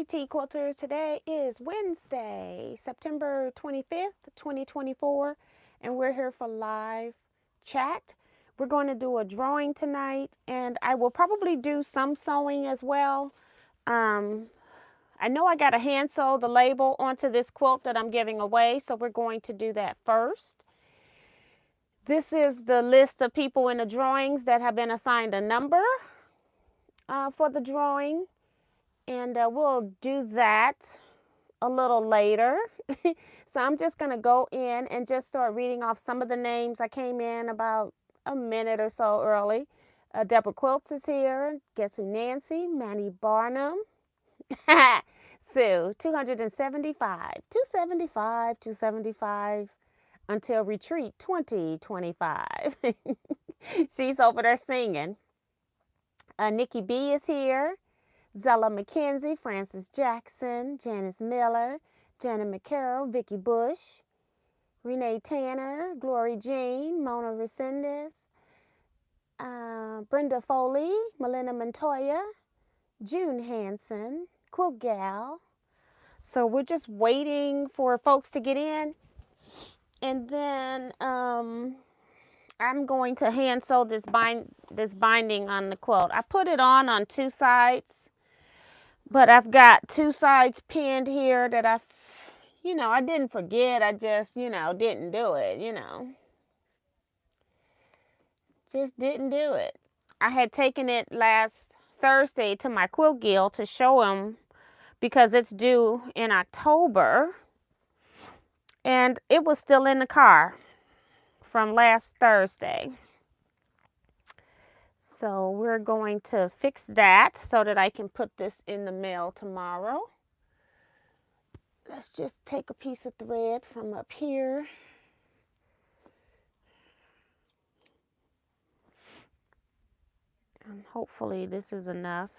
Teaquilters. Today is Wednesday, September 25th, 2024, and we're here for live chat. We're going to do a drawing tonight, and I will probably do some sewing as well. I know I got to hand sew the label onto this quilt that I'm giving away, so we're going to do that first. This is the list of people in the drawings that have been assigned a number for the drawing. And we'll do that a little later. So I'm just going to go in and just start reading off some of the names. I came in about a minute or so early. Deborah Quilts is here. Guess who? Nancy. Manny Barnum. Sue. 275. 275. 275. Until retreat 2025. She's over there singing. Nikki B is here. Zella McKenzie, Francis Jackson, Janice Miller, Janet McCarroll, Vicky Bush, Renee Tanner, Glory Jean, Mona Resendez, Brenda Foley, Melinda Montoya, June Hanson, Quilt Gal. So we're just waiting for folks to get in. And then I'm going to hand sew this binding on the quilt. I put it on two sides. But I've got two sides pinned here that I didn't forget. I just, didn't do it, Just didn't do it. I had taken it last Thursday to my quilt guild to show them because it's due in October. And it was still in the car from last Thursday. So we're going to fix that so that I can put this in the mail tomorrow. Let's just take a piece of thread from up here. And hopefully this is enough.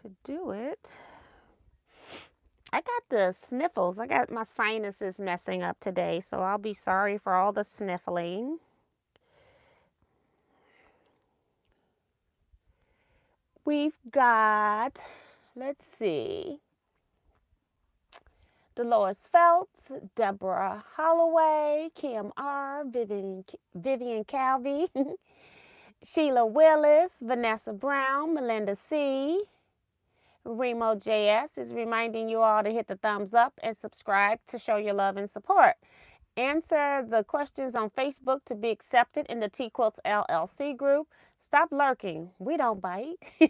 To do it. I got the sniffles. I got my sinuses messing up today, so I'll be sorry for all the sniffling. We've got, let's see, Dolores Phelps, Deborah Holloway, Kim R., Vivian Calvey, Sheila Willis, Vanessa Brown, Melinda C., Remo JS is reminding you all to hit the thumbs up and subscribe to show your love and support. Answer the questions on Facebook to be accepted in the Teaquilts LLC group. Stop lurking. We don't bite. You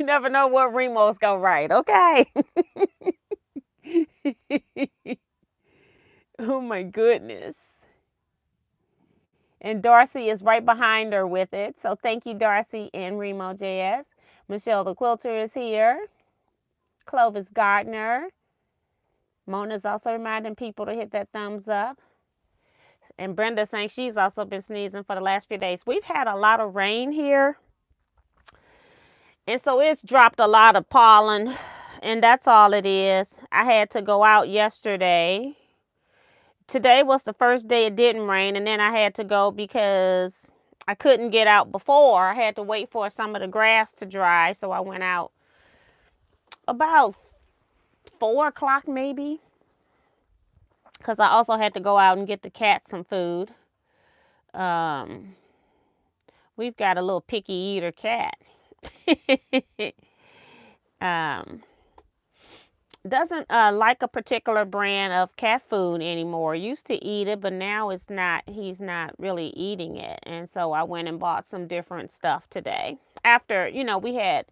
never know what Remo's gonna write, okay? Oh my goodness. And Darcy is right behind her with it. So thank you, Darcy and Remo JS. Michelle the Quilter is here. Clovis Gardner. Mona's also reminding people to hit that thumbs up. And Brenda saying she's also been sneezing for the last few days. We've had a lot of rain here. And so it's dropped a lot of pollen. And that's all it is. I had to go out yesterday. Today was the first day it didn't rain, and then I had to go because I couldn't get out before. I had to wait for some of the grass to dry, so I went out about 4 o'clock maybe, because I also had to go out and get the cat some food. We've got a little picky eater cat. Doesn't like a particular brand of cat food anymore. Used to eat it, but now he's not really eating it. And so I went and bought some different stuff today. After, we had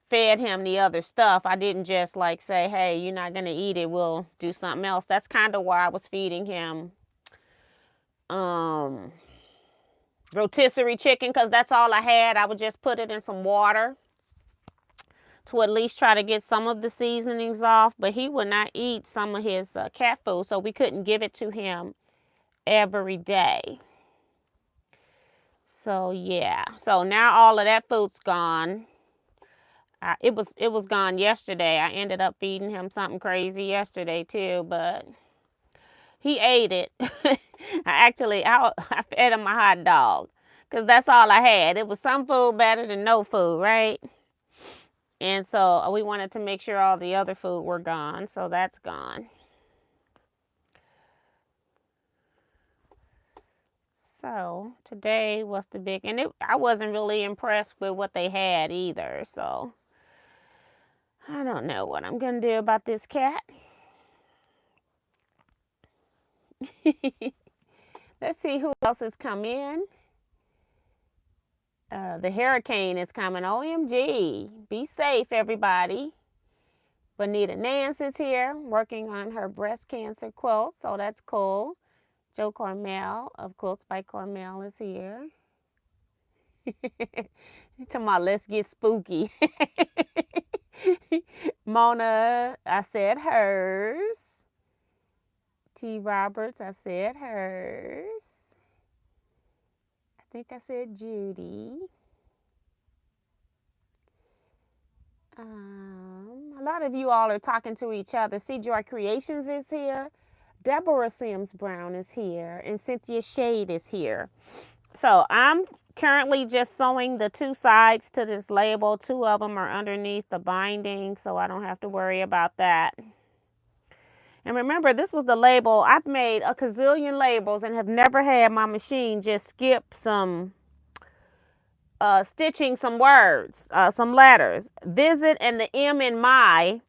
fed him the other stuff, I didn't just like say, hey, you're not going to eat it, we'll do something else. That's kind of why I was feeding him rotisserie chicken, because that's all I had. I would just put it in some water to at least try to get some of the seasonings off, but he would not eat some of his cat food, so we couldn't give it to him every day. So yeah, so now all of that food's gone. It was gone yesterday. I ended up feeding him something crazy yesterday too, but he ate it. I fed him a hot dog because that's all I had. It was some food better than no food, right? And so we wanted to make sure all the other food were gone, so that's gone. So today was the big, and I wasn't really impressed with what they had either, so I don't know what I'm gonna do about this cat. Let's see who else has come in. The hurricane is coming. OMG. Be safe, everybody. Bonita Nance is here working on her breast cancer quilt, so that's cool. Joe Cormel of Quilts by Cormel is here. Talking about let's get spooky. Mona, I said hers. T. Roberts, I said hers. I think I said Judy. A lot of you all are talking to each other. See, Joy Creations is here. Deborah Sims Brown is here. And Cynthia Shade is here. So I'm currently just sewing the two sides to this label. Two of them are underneath the binding, so I don't have to worry about that. And remember, this was the label. I've made a gazillion labels and have never had my machine just skip some stitching some words, some letters. Visit and the M in my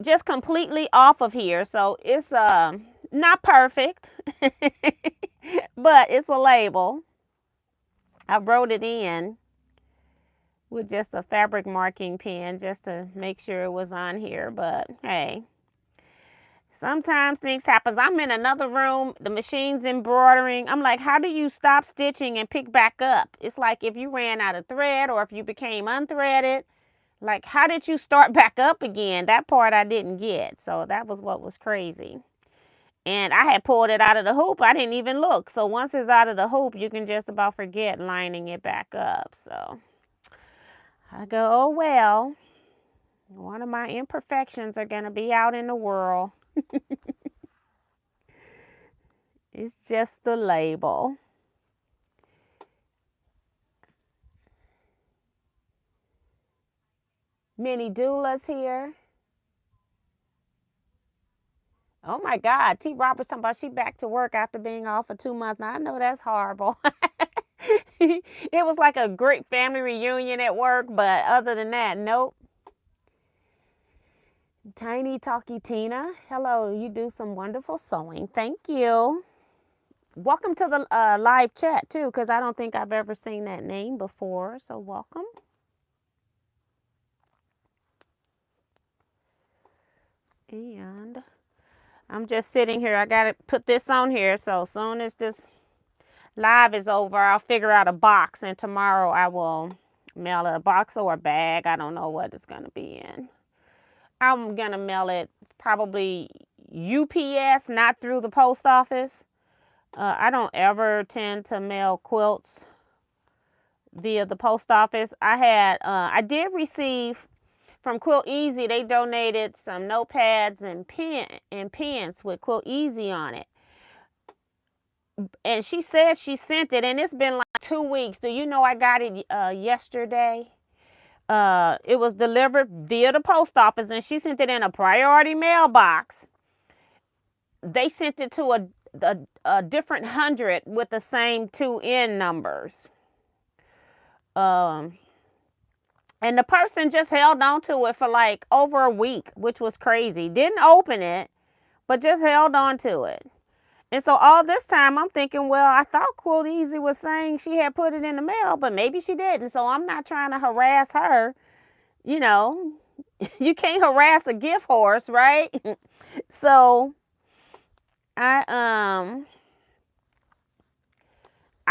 just completely off of here. So it's not perfect, but it's a label. I wrote it in with just a fabric marking pen just to make sure it was on here. But hey, sometimes things happen. I'm in another room, the machine's embroidering. I'm like, how do you stop stitching and pick back up? It's like if you ran out of thread or if you became unthreaded. Like, how did you start back up again? That part I didn't get. So that was what was crazy. And I had pulled it out of the hoop. I didn't even look. So once it's out of the hoop, you can just about forget lining it back up. So I go, oh, well, one of my imperfections are going to be out in the world. It's just the label. Minnie Doula's here. Oh my God, T. Roberts talking about she back to work after being off for 2 months. Now I know that's horrible. It was like a great family reunion at work, but other than that, nope. Tiny Talkie Tina, hello, you do some wonderful sewing. Thank you. Welcome to the live chat too, because I don't think I've ever seen that name before, so welcome. And I'm just sitting here. I got to put this on here. So as soon as this live is over, I'll figure out a box. And tomorrow I will mail a box or a bag. I don't know what it's going to be in. I'm going to mail it probably UPS, not through the post office. I don't ever tend to mail quilts via the post office. I did receive from Quilt Easy, they donated some notepads and pens with Quilt Easy on it. And she said she sent it, and it's been like 2 weeks. Do you know I got it yesterday? It was delivered via the post office, and she sent it in a priority mailbox. They sent it to a different 100 with the same 2 N numbers. And the person just held on to it for like over a week, which was crazy. Didn't open it, but just held on to it. And so all this time I'm thinking, well, I thought Quilt Easy was saying she had put it in the mail, but maybe she didn't. So I'm not trying to harass her. You know, you can't harass a gift horse, right? So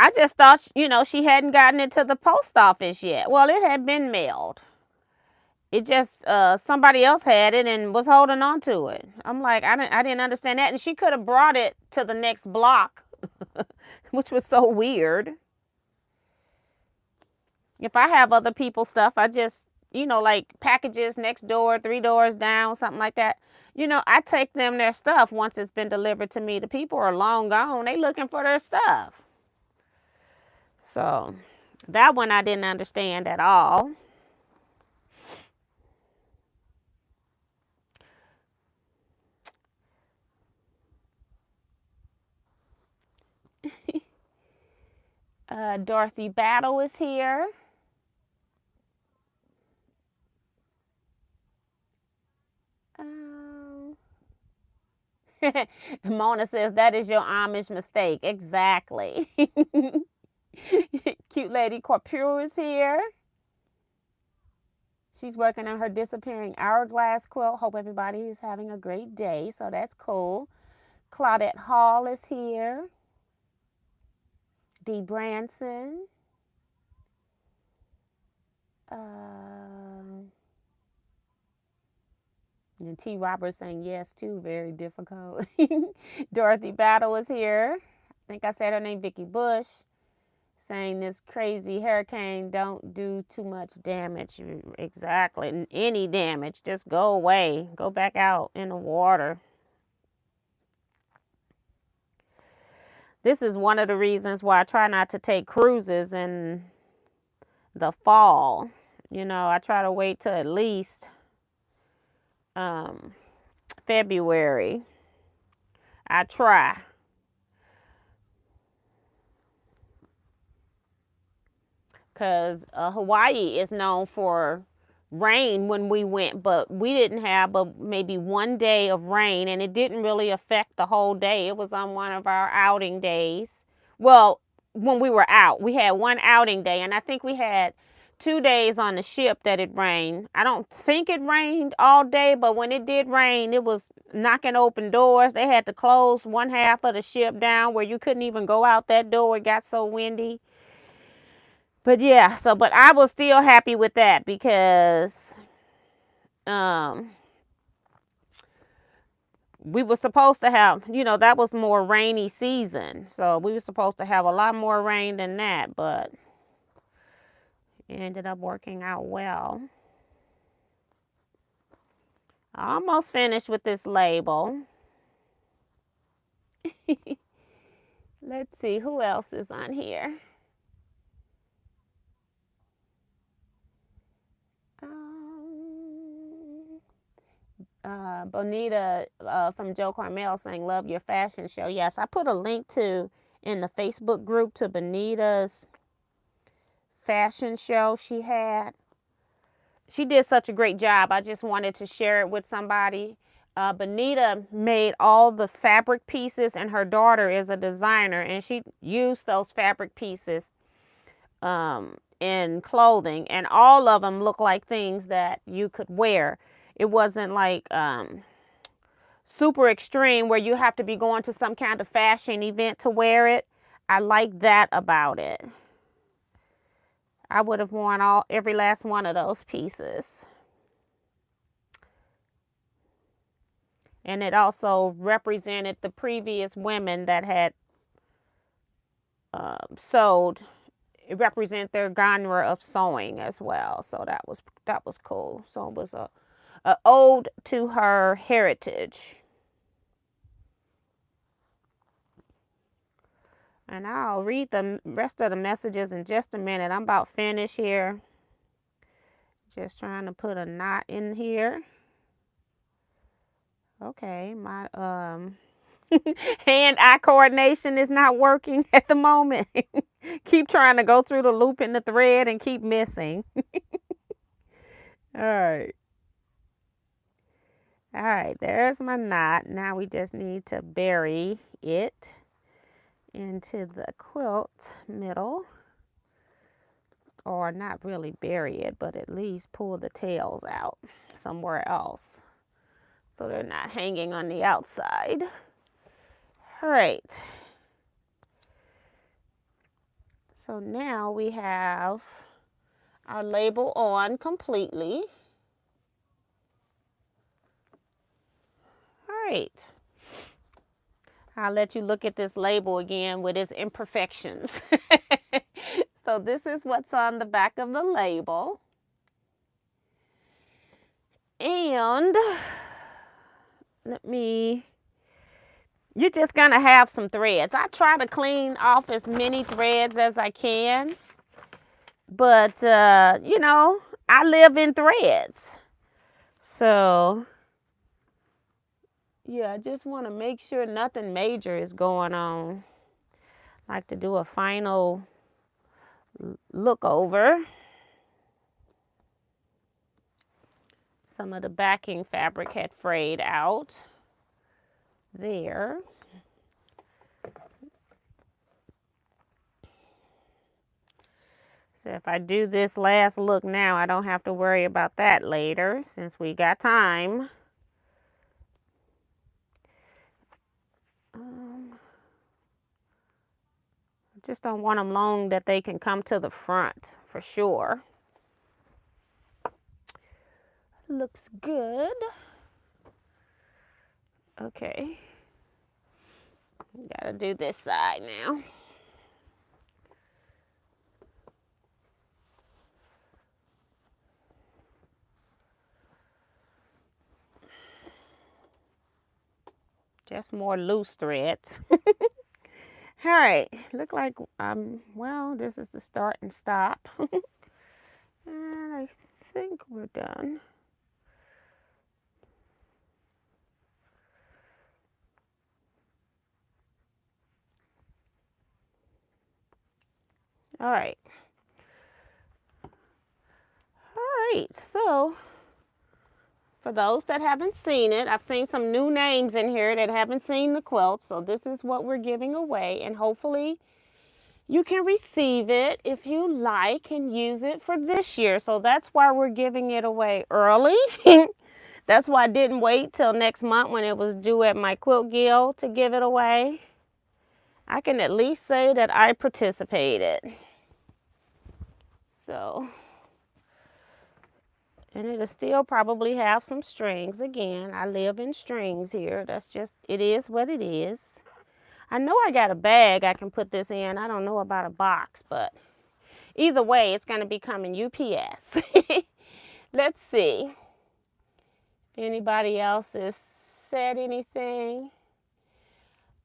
I just thought, you know, she hadn't gotten it to the post office yet. Well, it had been mailed. It just, somebody else had it and was holding on to it. I'm like, I didn't understand that. And she could have brought it to the next block, which was so weird. If I have other people's stuff, I just you know, like packages next door, 3 doors down, something like that. You know, I take them their stuff once it's been delivered to me. The people are long gone. They looking for their stuff. So that one I didn't understand at all. Dorothy Battle is here. Mona says that is your Amish mistake. Exactly. Cute Lady Corpure is here. She's working on her disappearing hourglass quilt. Hope everybody is having a great day. So that's cool. Claudette Hall is here. Dee Branson. And T. Roberts saying yes too, very difficult. Dorothy Battle is here. I think I said her name, Vicky Bush, saying this crazy hurricane don't do too much damage. Exactly. Any damage, just go away. Go back out in the water. This is one of the reasons why I try not to take cruises in the fall. You know, I try to wait till at least February. I try. Because Hawaii is known for rain when we went, but we didn't have maybe one day of rain, and it didn't really affect the whole day. It was on one of our outing days. Well, when we were out, we had one outing day, and I think we had 2 days on the ship that it rained. I don't think it rained all day, but when it did rain, it was knocking open doors. They had to close one half of the ship down where you couldn't even go out that door. It got so windy. But yeah, but I was still happy with that because we were supposed to have, you know, that was more rainy season. So we were supposed to have a lot more rain than that, but it ended up working out well. Almost finished with this label. Let's see, who else is on here? Bonita from Joe Carmel saying, love your fashion show. Yes, I put a link in the Facebook group to Bonita's fashion show she had. She did such a great job. I just wanted to share it with somebody. Bonita made all the fabric pieces, and her daughter is a designer, and she used those fabric pieces in clothing, and all of them look like things that you could wear. It wasn't like super extreme where you have to be going to some kind of fashion event to wear it. I like that about it. I would have worn every last one of those pieces. And it also represented the previous women that had sewed. It represented their genre of sewing as well. So that was cool. So it was a ode to her heritage. And I'll read the rest of the messages in just a minute. I'm about finished here. Just trying to put a knot in here. Okay, my hand-eye coordination is not working at the moment. Keep trying to go through the loop in the thread and keep missing. All right. All right, there's my knot. Now we just need to bury it into the quilt middle. Or not really bury it, but at least pull the tails out somewhere else, so they're not hanging on the outside. All right. So now we have our label on completely. All right. I'll let you look at this label again with its imperfections. So this is what's on the back of the label. And you're just gonna have some threads. I try to clean off as many threads as I can, but you know, I live in threads. So yeah, I just want to make sure nothing major is going on. I like to do a final look over. Some of the backing fabric had frayed out there. So if I do this last look now, I don't have to worry about that later since we got time. Just don't want them long that they can come to the front for sure. Looks good. Okay. Gotta do this side now. Just more loose threads. All right, look like, well, this is the start and stop. And I think we're done. All right. So for those that haven't seen it, I've seen some new names in here that haven't seen the quilt. So this is what we're giving away, and hopefully you can receive it if you like and use it for this year. So that's why we're giving it away early. That's why I didn't wait till next month when it was due at my quilt guild to give it away. I can at least say that I participated. So, and it'll still probably have some strings. Again, I live in strings here. That's just, it is what it is. I know I got a bag I can put this in. I don't know about a box, but either way, it's going to be coming UPS. Let's see if anybody else has said anything.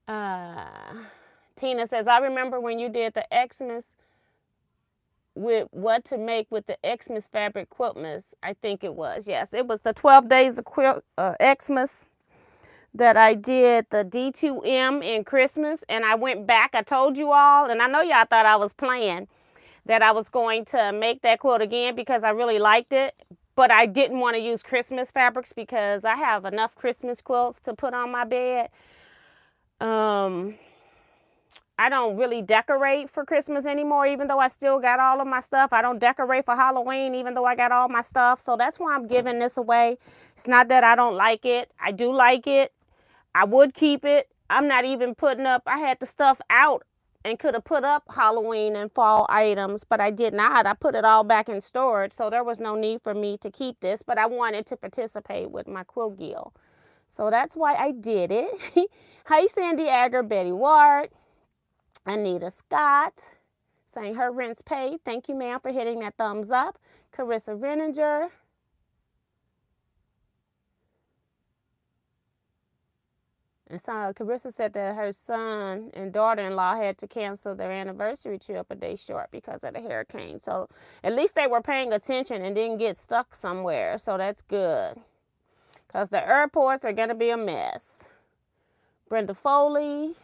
Tina says, I remember when you did the Xmas with what to make with the Xmas fabric quiltmas. I think it was. Yes, it was the 12 days of Xmas that I did the D2M in Christmas, and I went back. I told you all, and I know y'all thought I was playing, that I was going to make that quilt again because I really liked it, but I didn't want to use Christmas fabrics because I have enough Christmas quilts to put on my bed. I don't really decorate for Christmas anymore, even though I still got all of my stuff. I don't decorate for Halloween, even though I got all my stuff. So that's why I'm giving this away. It's not that I don't like it. I do like it. I would keep it. I'm not even putting up, I had the stuff out and could have put up Halloween and fall items, but I did not. I put it all back in storage, so there was no need for me to keep this, but I wanted to participate with my quilt guild. So that's why I did it. Hi, Sandy Agger, Betty Ward, Anita Scott, saying her rent's paid. Thank you, ma'am, for hitting that thumbs up. Carissa Renninger. And so Carissa said that her son and daughter-in-law had to cancel their anniversary trip a day short because of the hurricane. So at least they were paying attention and didn't get stuck somewhere. So that's good, because the airports are going to be a mess. Brenda Foley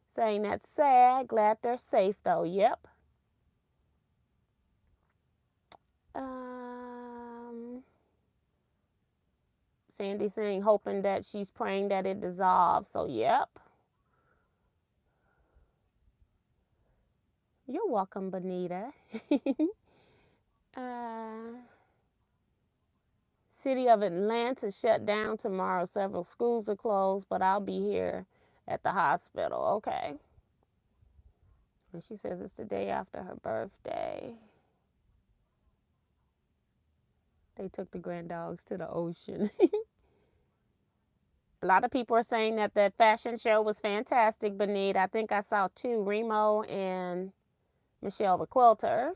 saying that's sad. Glad they're safe, though. Yep. Sandy saying, hoping that she's praying that it dissolves. So, yep. You're welcome, Bonita. City of Atlanta shut down tomorrow. Several schools are closed, but I'll be here at the hospital. Okay. And she says it's the day after her birthday. They took the grand dogs to the ocean. A lot of people are saying that that fashion show was fantastic, Benita. I think I saw two, Remo and Michelle the Quilter.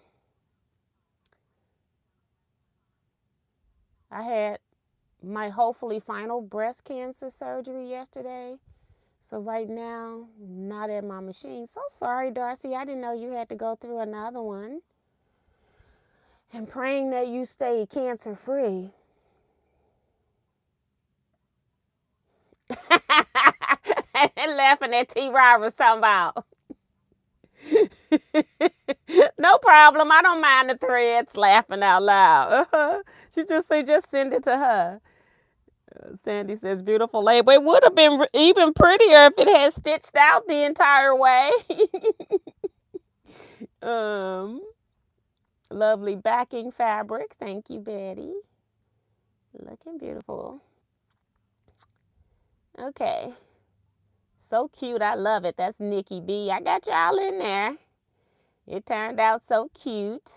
I had my hopefully final breast cancer surgery yesterday. So right now, not at my machine. So sorry, Darcy. I didn't know you had to go through another one. And praying that you stay cancer free. And laughing at T. Roberts talking about. No problem. I don't mind the threads. Laughing out loud. She just said, just send it to her. Sandy says, beautiful label. It would have been even prettier if it had stitched out the entire way. Lovely backing fabric. Thank you, Betty. Looking beautiful. Okay. So cute. I love it. That's Nikki B. I got y'all in there. It turned out so cute.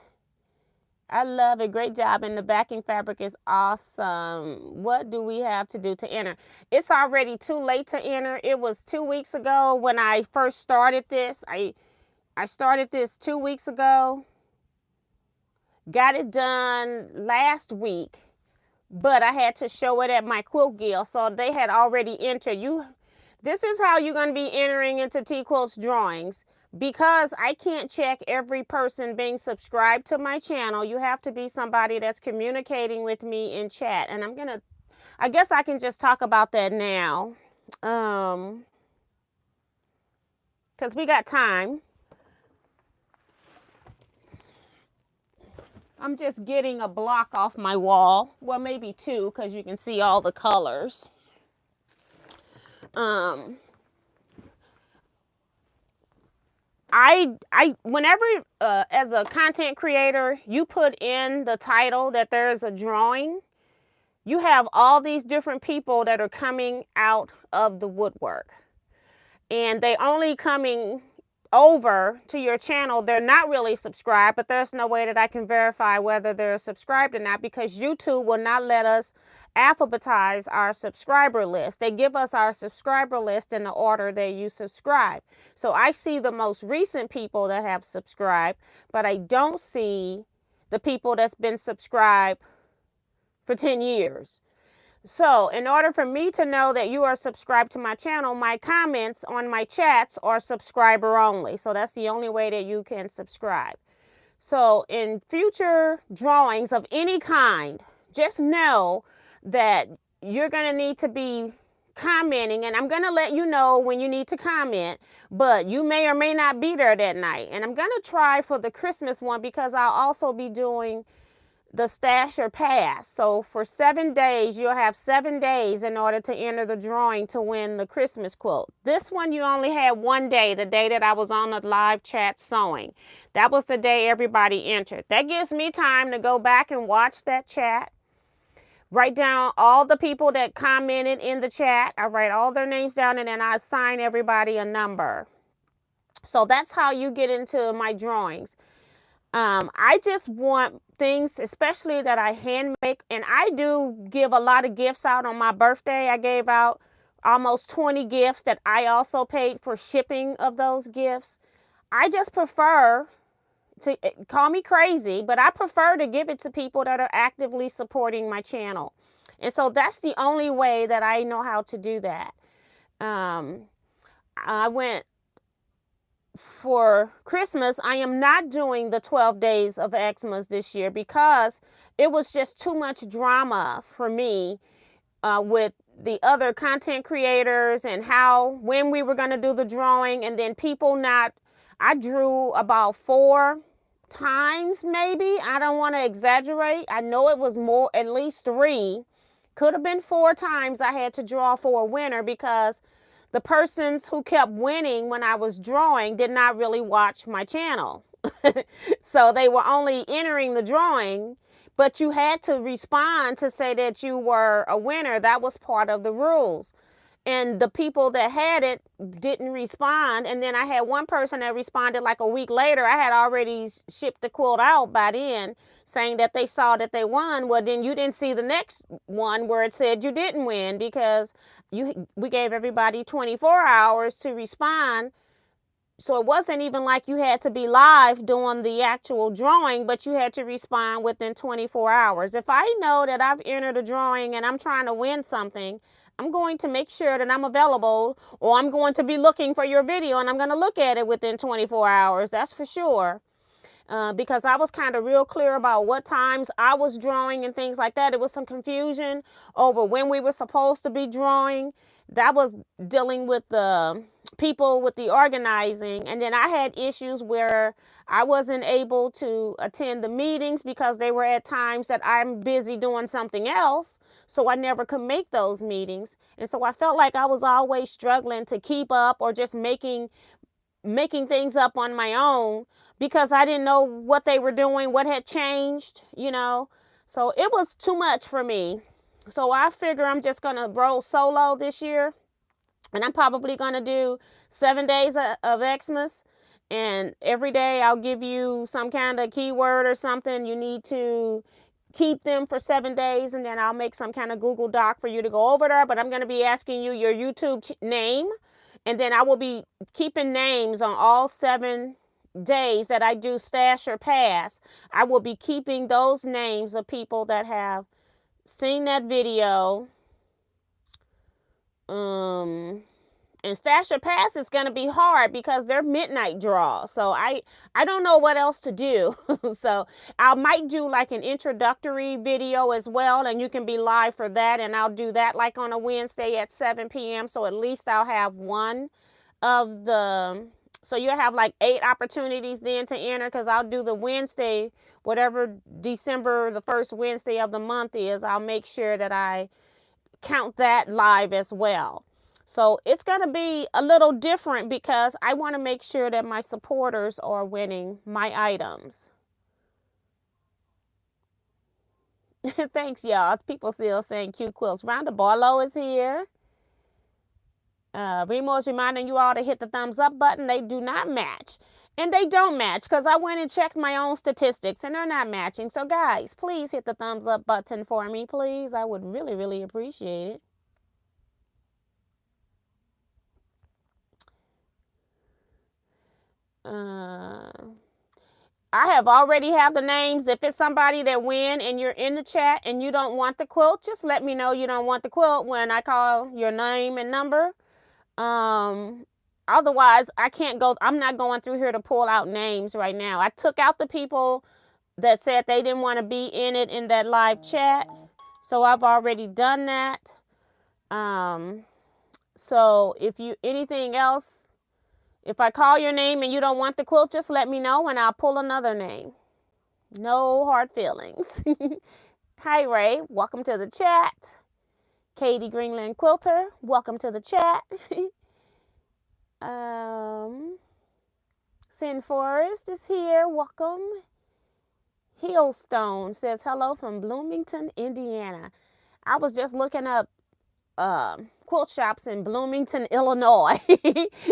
I love it. Great job. And the backing fabric is awesome. What do we have to do to enter? It's already too late to enter. It was 2 weeks ago when I first started this. I started this 2 weeks ago. Got it done last week. But I had to show it at my quilt guild. So they had already entered. This is how you're going to be entering into Teaquilts drawings. Because I can't check every person being subscribed to my channel, you have to be somebody that's communicating with me in chat. And I guess I can just talk about that now. Because we got time. I'm just getting a block off my wall. Well, maybe two, because you can see all the colors. Whenever, as a content creator, you put in the title that there's a drawing, you have all these different people that are coming out of the woodwork. And they only coming over to your channel. They're not really subscribed, but there's no way that I can verify whether they're subscribed or not, because YouTube will not let us alphabetize our subscriber list. They give us our subscriber list in the order that you subscribe. So I see the most recent people that have subscribed, but I don't see the people that's been subscribed for 10 years. So in order for me to know that you are subscribed to my channel, my comments on my chats are subscriber only. So that's the only way that you can subscribe. So in future drawings of any kind, just know that you're going to need to be commenting, and I'm going to let you know when you need to comment, but you may or may not be there that night. And I'm going to try for the Christmas one, because I'll also be doing the stash or pass. So for 7 days, you'll have 7 days in order to enter the drawing to win the Christmas quilt. This one, you only had 1 day, the day that I was on the live chat sewing. That was the day everybody entered. That gives me time to go back and watch that chat. Write down all the people that commented in the chat. I write all their names down, and then I assign everybody a number. So that's how you get into my drawings. I just want things, especially that I hand make, and I do give a lot of gifts out on my birthday. I gave out almost 20 gifts that I also paid for shipping of those gifts. I just prefer to, call me crazy, but I prefer to give it to people that are actively supporting my channel. And so that's the only way that I know how to do that. I went for Christmas. I am not doing the 12 days of Xmas this year, because it was just too much drama for me with the other content creators and when we were going to do the drawing, and then people not. I drew about 4 times, maybe. I don't want to exaggerate. I know it was more, at least 3. Could have been 4 times I had to draw for a winner, because the persons who kept winning when I was drawing did not really watch my channel. So they were only entering the drawing, but you had to respond to say that you were a winner. That was part of the rules. And the people that had it didn't respond. And then I had one person that responded like a week later. I had already shipped the quilt out by then, saying that they saw that they won. Well, then you didn't see the next one where it said you didn't win, because we gave everybody 24 hours to respond, So it wasn't even like you had to be live doing the actual drawing, but you had to respond within 24 hours. If I know that I've entered a drawing and I'm trying to win something, I'm going to make sure that I'm available, or I'm going to be looking for your video and I'm going to look at it within 24 hours. That's for sure. Because I was kind of real clear about what times I was drawing and things like that. It was some confusion over when we were supposed to be drawing. That was dealing with the people with the organizing. And then I had issues where I wasn't able to attend the meetings because they were at times that I'm busy doing something else. So I never could make those meetings. And so I felt like I was always struggling to keep up, or just making things up on my own, because I didn't know what they were doing, what had changed, So it was too much for me. So I figure I'm just going to roll solo this year. And I'm probably going to do 7 days of Xmas. And every day I'll give you some kind of keyword or something. You need to keep them for 7 days. And then I'll make some kind of Google Doc for you to go over there. But I'm going to be asking you your YouTube name. And then I will be keeping names on all 7 days that I do stash or pass. I will be keeping those names of people that have seen that video. And stash or pass is going to be hard because they're midnight draws. So I don't know what else to do. So I might do like an introductory video as well, and you can be live for that. And I'll do that like on a Wednesday at 7 p.m. So at least I'll have one of the, so you'll have like 8 opportunities then to enter, because I'll do the Wednesday, whatever December, the first Wednesday of the month is, I'll make sure that I count that live as well. So it's going to be a little different because I want to make sure that my supporters are winning my items. Thanks, y'all. People still saying cute quilts. Rhonda Barlow is here. Remo is reminding you all to hit the thumbs up button. They do not match. And they don't match because I went and checked my own statistics and they're not matching. So guys, please hit the thumbs up button for me, please. I would really, really appreciate it. I have already have the names. If it's somebody that win and you're in the chat and you don't want the quilt, just let me know you don't want the quilt when I call your name and number. Otherwise, I can't go. I'm not going through here to pull out names right now. I took out the people that said they didn't want to be in it in that live chat. So I've already done that. So if you, anything else, if I call your name and you don't want the quilt, just let me know and I'll pull another name. No hard feelings. Hi, Ray. Welcome to the chat. Katie Greenland Quilter. Welcome to the chat. Sin Forest is here. Welcome. Hillstone says hello from Bloomington, Indiana. I was just looking up quilt shops in Bloomington, Illinois.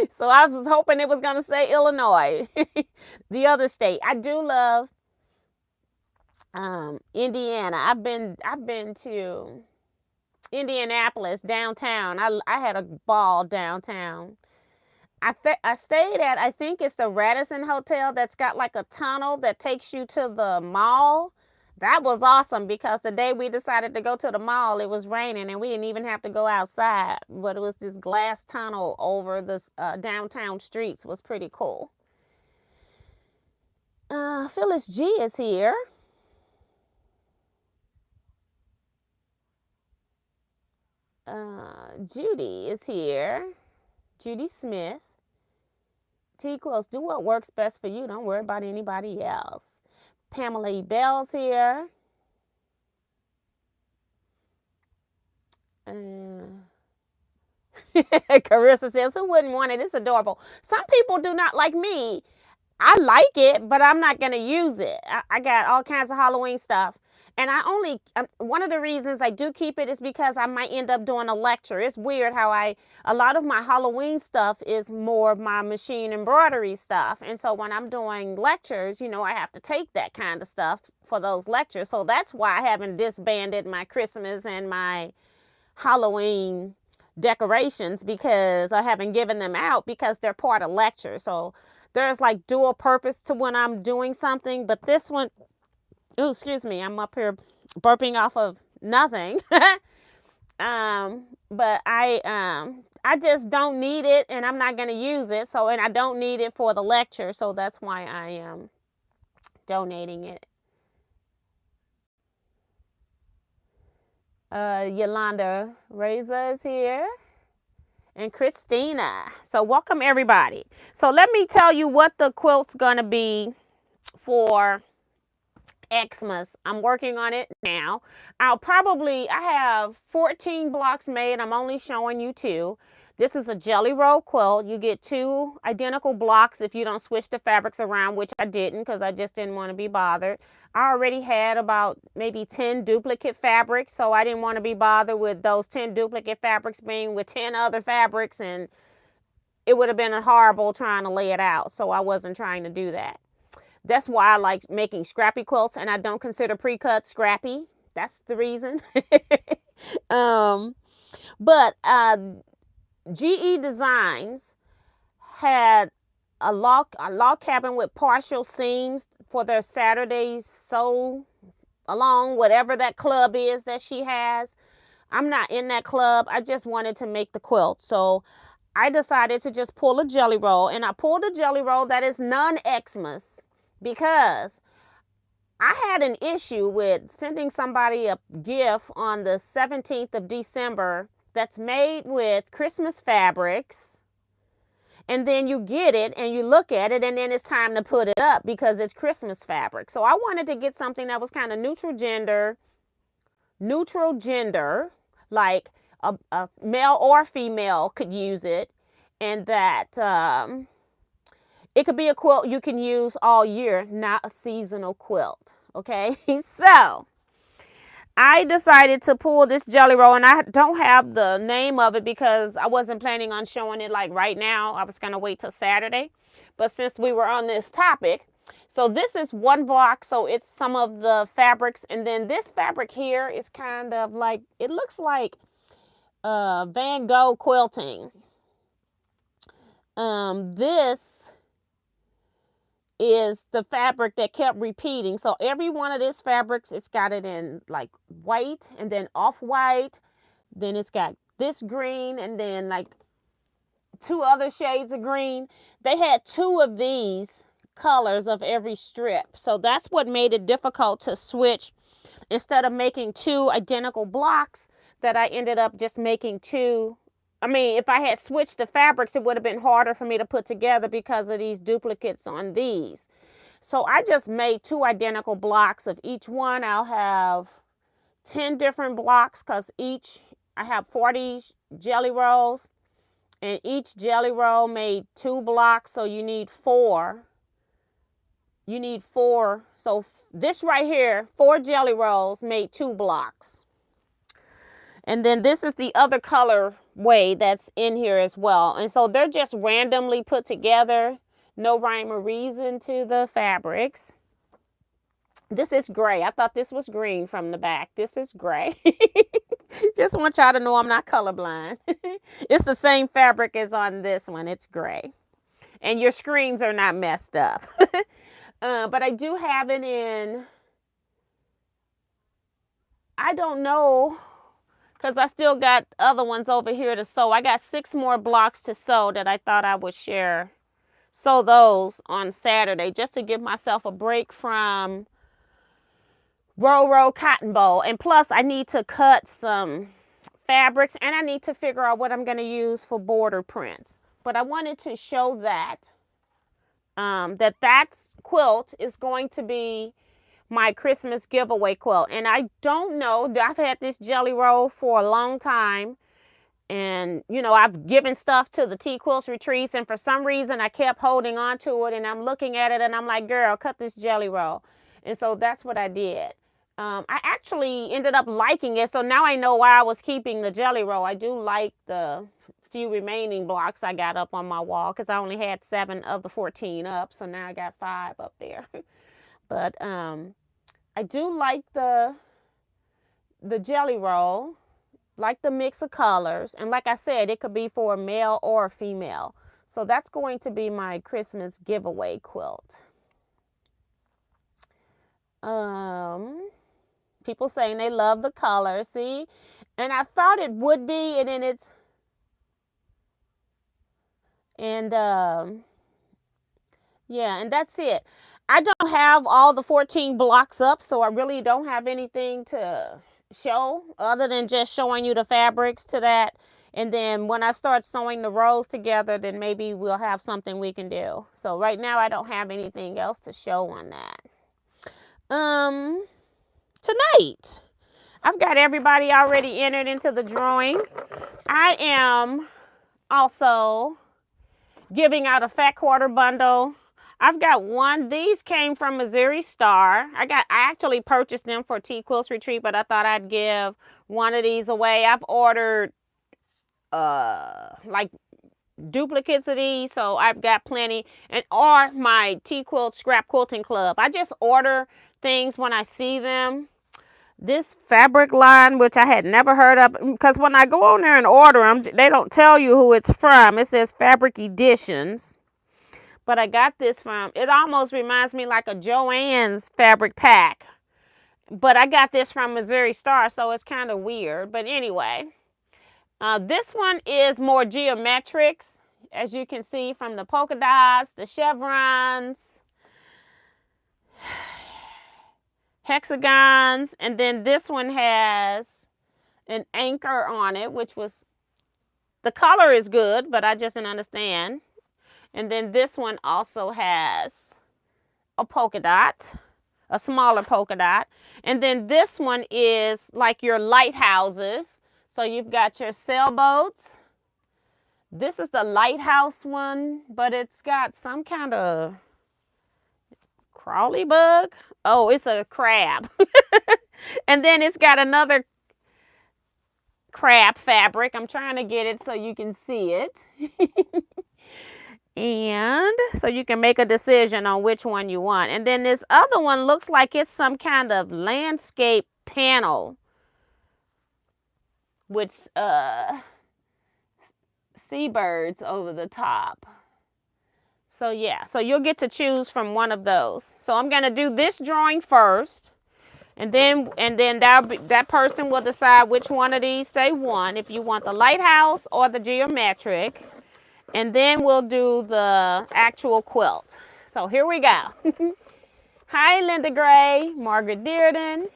So I was hoping it was going to say Illinois, the other state. I do love Indiana. I've been to Indianapolis, downtown. I had a ball downtown. I stayed at, I think it's the Radisson Hotel that's got like a tunnel that takes you to the mall. That was awesome because the day we decided to go to the mall, it was raining and we didn't even have to go outside. But it was this glass tunnel over the downtown streets. It was pretty cool. Phyllis G is here. Judy is here. Judy Smith. Teaquilts, do what works best for you. Don't worry about anybody else. Pamela E. Bell's here. Carissa says, who wouldn't want it? It's adorable. Some people do not, like me. I like it, but I'm not going to use it. I got all kinds of Halloween stuff. And one of the reasons I do keep it is because I might end up doing a lecture. It's weird how a lot of my Halloween stuff is more of my machine embroidery stuff. And so when I'm doing lectures, I have to take that kind of stuff for those lectures. So that's why I haven't disbanded my Christmas and my Halloween decorations because I haven't given them out because they're part of lecture. So there's like dual purpose to when I'm doing something. But this one, oh, excuse me, I'm up here burping off of nothing. But I just don't need it, and I'm not going to use it. So, and I don't need it for the lecture. So that's why I am donating it. Yolanda Reza is here, and Christina. So welcome everybody. So let me tell you what the quilt's gonna be for Xmas. I'm working on it now. I have 14 blocks made. I'm only showing you 2. This is a jelly roll quilt. You get 2 identical blocks if you don't switch the fabrics around, which I didn't because I just didn't want to be bothered. I already had about maybe 10 duplicate fabrics, so I didn't want to be bothered with those 10 duplicate fabrics being with 10 other fabrics, and it would have been horrible trying to lay it out, so I wasn't trying to do that. That's why I like making scrappy quilts, and I don't consider pre-cut scrappy. That's the reason. But GE Designs had a log cabin with partial seams for their Saturdays sew along, whatever that club is that she has. I'm not in that club. I just wanted to make the quilt. So I decided to just pull a jelly roll, and I pulled a jelly roll that is non-Xmas because I had an issue with sending somebody a gift on the 17th of December that's made with Christmas fabrics, and then you get it and you look at it and then it's time to put it up because it's Christmas fabric. So I wanted to get something that was kind of neutral gender, like a male or female could use it, and that it could be a quilt you can use all year, not a seasonal quilt. Okay, so I decided to pull this jelly roll, and I don't have the name of it because I wasn't planning on showing it like right now. I was going to wait till Saturday. But since we were on this topic, so this is 1 block, so it's some of the fabrics, and then this fabric here is kind of like, it looks like Van Gogh quilting. This is the fabric that kept repeating. So every one of these fabrics, it's got it in like white and then off-white. Then it's got this green and then like 2 other shades of green. They had 2 of these colors of every strip. So that's what made it difficult to switch. Instead of making 2 identical blocks, that I ended up just making 2. I mean, if I had switched the fabrics, it would have been harder for me to put together because of these duplicates on these. So I just made 2 identical blocks of each one. I'll have 10 different blocks because I have 40 jelly rolls, and each jelly roll made 2 blocks. So you need 4. So this right here, 4 jelly rolls made 2 blocks. And then this is the other color way that's in here as well. And so they're just randomly put together. No rhyme or reason to the fabrics. This is gray. I thought this was green from the back. This is gray. Just want y'all to know I'm not colorblind. It's the same fabric as on this one. It's gray. And your screens are not messed up. But I do have it in, I don't know, because I still got other ones over here to sew. I got 6 more blocks to sew that I thought I would sew those on Saturday just to give myself a break from row cotton ball. And plus I need to cut some fabrics and I need to figure out what I'm going to use for border prints. But I wanted to show that that quilt is going to be my Christmas giveaway quilt. And I don't know, I've had this jelly roll for a long time, and you know, I've given stuff to the Teaquilts retreats, and for some reason I kept holding on to it, and I'm looking at it and I'm like, girl, cut this jelly roll. And so that's what I did. I actually ended up liking it, so now I know why I was keeping the jelly roll. I do like the few remaining blocks I got up on my wall because I only had 7 of the 14 up, so now I got 5 up there. But I do like the jelly roll. like the mix of colors. And like I said, it could be for a male or a female. So that's going to be my Christmas giveaway quilt. People saying they love the color, see? And I thought it would be, and then it's, and yeah, and that's it. I don't have all the 14 blocks up, so I really don't have anything to show other than just showing you the fabrics to that. And then when I start sewing the rows together, then maybe we'll have something we can do. So right now I don't have anything else to show on that. Tonight, I've got everybody already entered into the drawing. I am also giving out a fat quarter bundle. I've got one. These came from Missouri Star. I actually purchased them for Teaquilts Retreat, but I thought I'd give one of these away. I've ordered like duplicates of these, so I've got plenty. And or my Teaquilt Scrap Quilting Club. I just order things when I see them. This fabric line, which I had never heard of, because when I go on there and order them, they don't tell you who it's from. It says Fabric Editions. But I got this from, it almost reminds me like a Joann's fabric pack. But I got this from Missouri Star, so it's kind of weird. But anyway, this one is more geometrics, as you can see from the polka dots, the chevrons, hexagons, and then this one has an anchor on it, which was, the color is good, but I just didn't understand. And then this one also has a polka dot, a smaller polka dot. And then this one is like your lighthouses. So you've got your sailboats. This is the lighthouse one, but it's got some kind of crawly bug. Oh, it's a crab. And then it's got another crab fabric. I'm trying to get it so you can see it. And so you can make a decision on which one you want. And then this other one looks like it's some kind of landscape panel with seabirds over the top. So yeah, so you'll get to choose from one of those. So I'm going to do this drawing first. And then that person will decide which one of these they want. If you want the lighthouse or the geometric. And then we'll do the actual quilt. So here we go. Hi, Linda Gray, Margaret Dearden.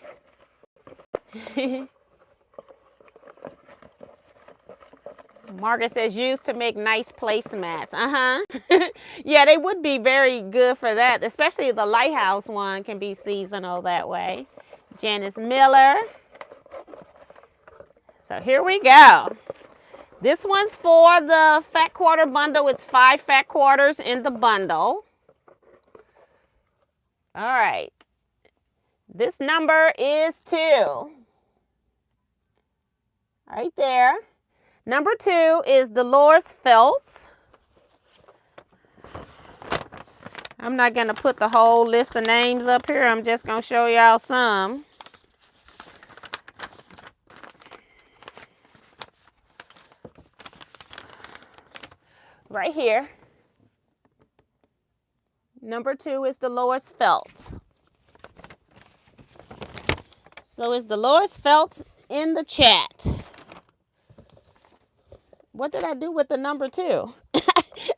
Margaret says used to make nice placemats. Yeah, they would be very good for that, especially the lighthouse one can be seasonal that way. Janice Miller. So here we go. This one's for the fat quarter bundle. It's 5 fat quarters in the bundle. All right. This number is 2. Right there. Number 2 is Dolores Feltz. I'm not going to put the whole list of names up here. I'm just going to show y'all some. Right here. Number 2 is Dolores Feltz. So is Dolores Feltz in the chat? What did I do with the number 2?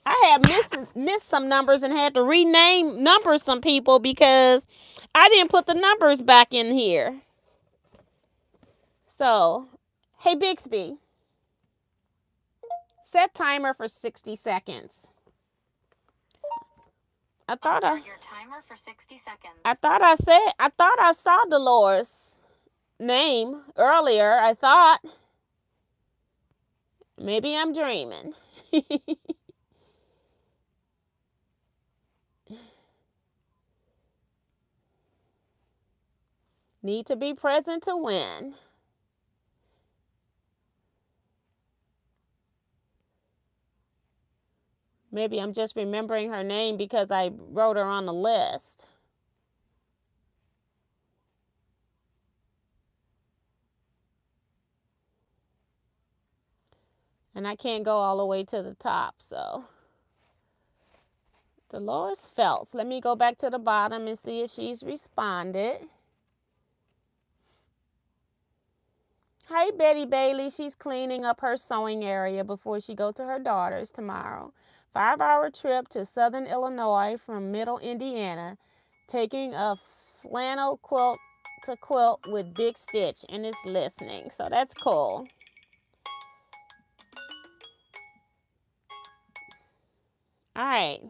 I have missed some numbers and had to rename numbers some people because I didn't put the numbers back in here. So, hey Bixby. Set timer for 60 seconds. I thought your timer for 60 seconds. I thought I saw Dolores' name earlier. I thought maybe I'm dreaming. Need to be present to win. Maybe I'm just remembering her name because I wrote her on the list. And I can't go all the way to the top, so. Dolores Phelps. Let me go back to the bottom and see if she's responded. Hey, Betty Bailey. She's cleaning up her sewing area before she goes to her daughter's tomorrow. 5-hour trip to Southern Illinois from Middle Indiana, taking a flannel quilt to quilt with Big Stitch, and it's listening. So that's cool. All right.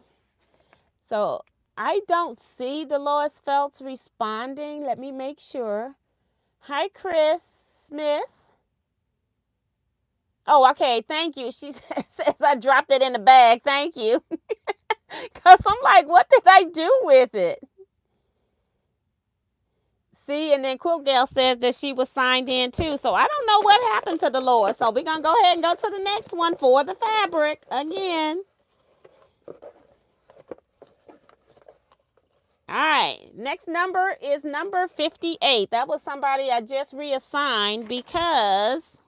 So I don't see Dolores Phelps responding. Let me make sure. Hi, Chris Smith. Oh, okay. Thank you. She says I dropped it in the bag. Thank you. Because I'm like, what did I do with it? See, and then Quilt Gal says that she was signed in too. So I don't know what happened to Dolores. So we're going to go ahead and go to the next one for the fabric again. All right, next number is number 58. That was somebody I just reassigned because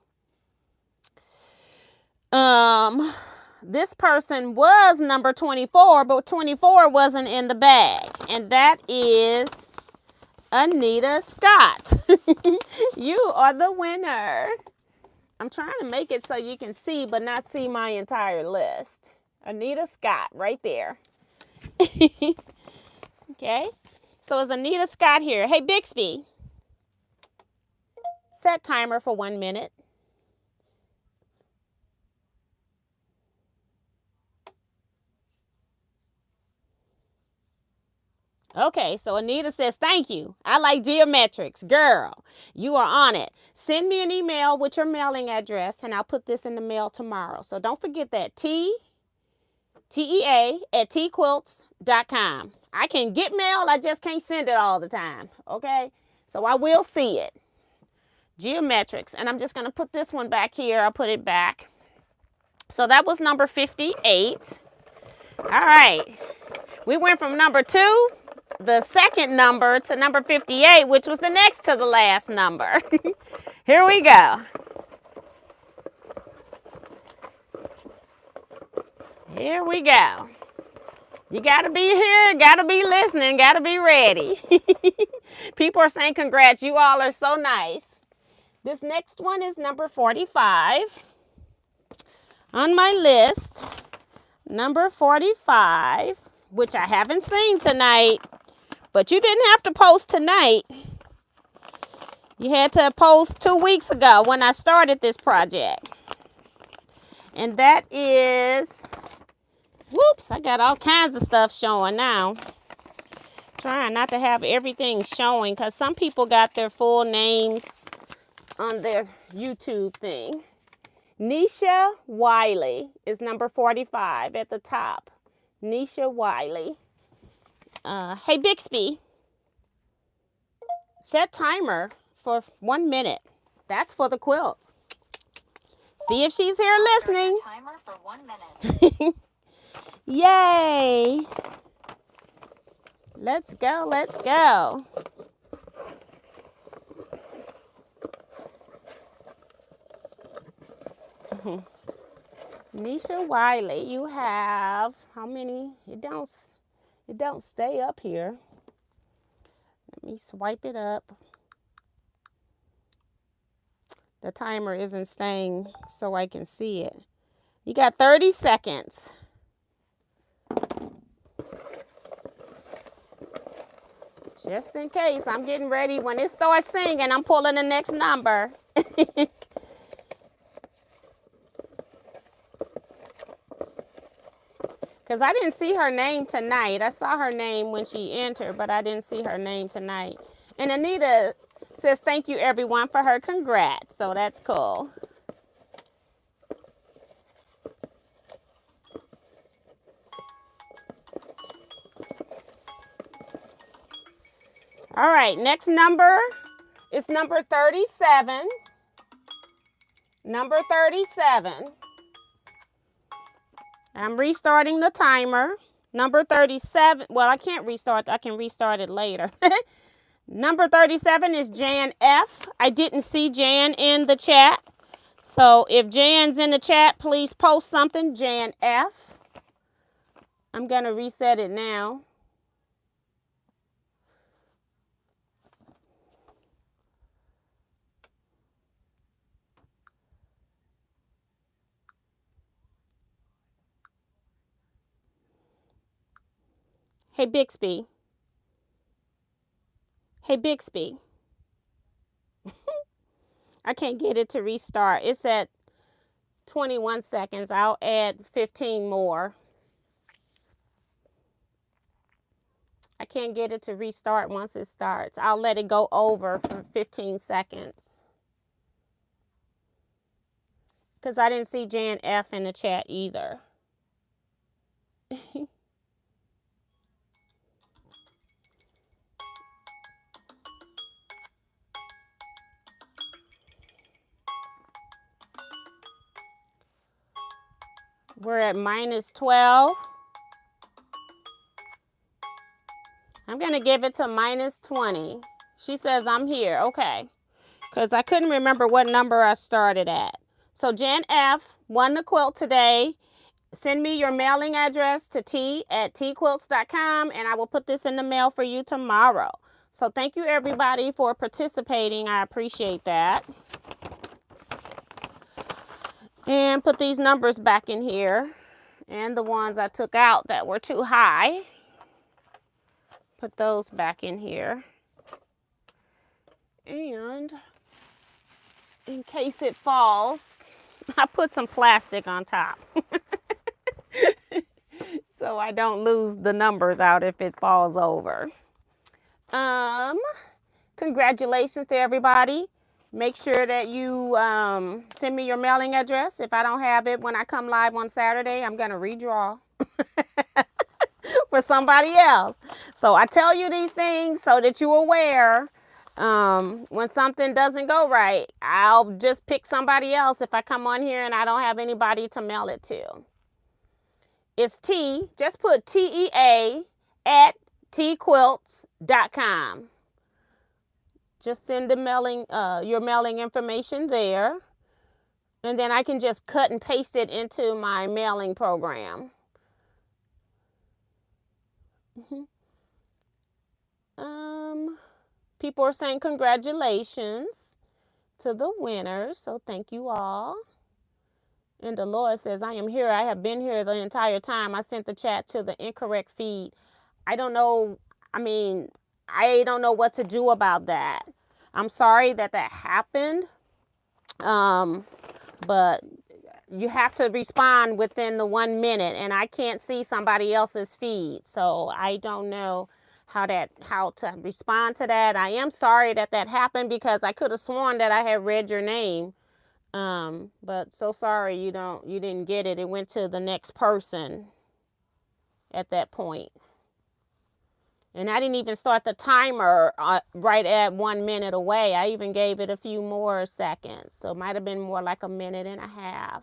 this person was number 24, but 24 wasn't in the bag. And that is Anita Scott. You are the winner. I'm trying to make it so you can see, but not see my entire list. Anita Scott right there. Okay, so is Anita Scott here? Hey, Bixby, set timer for 1 minute. Okay, so Anita says, thank you. I like geometrics. Girl, you are on it. Send me an email with your mailing address, and I'll put this in the mail tomorrow. So don't forget that, TEA@teaquilts.com. I can get mail, I just can't send it all the time, okay? So I will see it. Geometrics. And I'm just going to put this one back here. I'll put it back. So that was number 58. All right. We went from number 2, the second number, to number 58, which was the next to the last number. Here we go. Here we go. You got to be here, got to be listening, got to be ready. People are saying congrats. You all are so nice. This next one is number 45 on my list. Number 45, which I haven't seen tonight, but you didn't have to post tonight. You had to post 2 weeks ago when I started this project. And that is... Whoops, I got all kinds of stuff showing now. Trying not to have everything showing because some people got their full names on their YouTube thing. Nisha Wiley is number 45 at the top. Nisha Wiley. Hey, Bixby. Set timer for 1 minute. That's for the quilt. See if she's here listening. Timer for 1 minute. Yay! Let's go, let's go. Nisha Wiley, you have how many? It don't stay up here. Let me swipe it up. The timer isn't staying so I can see it. You got 30 seconds. Just in case, I'm getting ready. When it starts singing, I'm pulling the next number. Because I didn't see her name tonight. I saw her name when she entered, but I didn't see her name tonight. And Anita says, thank you, everyone, for her congrats. So that's cool. All right, next number is number 37. Number 37. I'm restarting the timer. Number 37. Well, I can't restart. I can restart it later. Number 37 is Jan F. I didn't see Jan in the chat. So if Jan's in the chat, please post something. Jan F. I'm going to reset it now. Hey, Bixby. Hey, Bixby. I can't get it to restart. It's at 21 seconds. I'll add 15 more. I can't get it to restart once it starts. I'll let it go over for 15 seconds. Because I didn't see Jan F in the chat either. We're at minus 12. I'm going to give it to minus 20. She says I'm here. Okay. Because I couldn't remember what number I started at. So Jan F won the quilt today. Send me your mailing address to t@teaquilts.com and I will put this in the mail for you tomorrow. So thank you everybody for participating. I appreciate that. And put these numbers back in here. And the ones I took out that were too high. Put those back in here. And in case it falls, I put some plastic on top. So I don't lose the numbers out if it falls over. Congratulations to everybody. Make sure that you send me your mailing address. If I don't have it when I come live on Saturday, I'm going to redraw for somebody else. So I tell you these things so that you're aware. When something doesn't go right, I'll just pick somebody else if I come on here and I don't have anybody to mail it to. It's T, just put TEA at teaquilts.com. Just send the mailing, your mailing information there. And then I can just cut and paste it into my mailing program. People are saying congratulations to the winners. So thank you all. And Dolores says, I am here. I have been here the entire time. I sent the chat to the incorrect feed. I don't know. I mean, I don't know what to do about that. I'm sorry that that happened. But you have to respond within the 1 minute and I can't see somebody else's feed. So I don't know how to respond to that. I am sorry that that happened because I could have sworn that I had read your name. But so sorry you didn't get it. It went to the next person at that point. And I didn't even start the timer right at 1 minute away. I even gave it a few more seconds. So it might have been more like a minute and a half.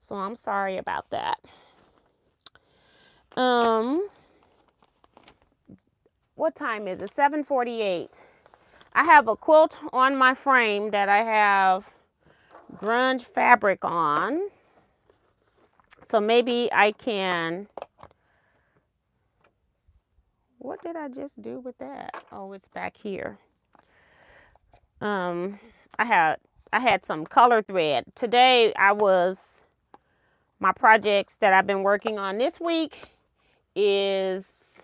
So I'm sorry about that. What time is it? 7:48. I have a quilt on my frame that I have grunge fabric on. So maybe I can... What did I just do with that? Oh, it's back here. I had some color thread. Today my projects that I've been working on this week is